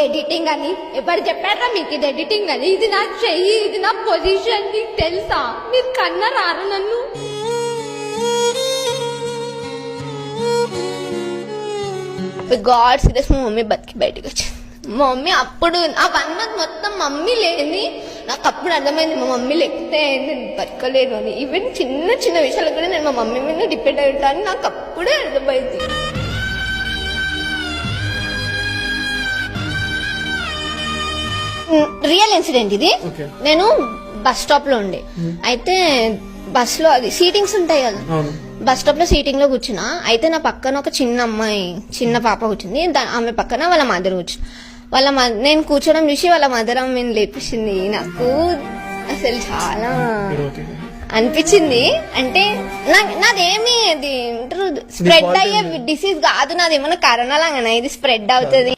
Editing అని. ఎవరు చెప్పారా మీకు ఇది ఎడిటింగ్ అని? ఇది నా చెయ్యి, ఇది నా పొజిషన్, నీకు తెలుసా? మీరు కన్నా రారు నన్ను. గాడ్ సీరియస్, మా మమ్మీ బతికి బయటకు వచ్చింది. మా మమ్మీ అప్పుడు ఆ 1 month మొత్తం మమ్మీ లేని నాకు అప్పుడు అర్థమైంది, మా మమ్మీ లేకపోతే నేను బతకలేను అని. ఈవెన్ చిన్న చిన్న విషయాలు కూడా నేను మా మమ్మీ మీద డిపెండ్ అయి ఉంటాను, నాకు అప్పుడే అర్థమైంది. రియల్ ఇన్సిడెంట్ ఇది. నేను బస్ స్టాప్ లో ఉండే, అయితే బస్ లో అది సీటింగ్స్ ఉంటాయి కదా, బస్ స్టాప్ లో సీటింగ్ లో కూర్చున్నా. అయితే నా పక్కన ఒక చిన్న పాప కూర్చుంది, ఆమె పక్కన వాళ్ళ మదర్ కూర్చుంది. నేను కూర్చోడం చూసి వాళ్ళ మదర్ ఆమెను లేపేసింది. నాకు అసలు చాలా అనిపించింది. అంటే నాదేమి అది స్ప్రెడ్ అయ్యే డిసీజ్ కాదు, నాదేమన్నా కరోనా లాగానే ఇది స్ప్రెడ్ అవుతుంది.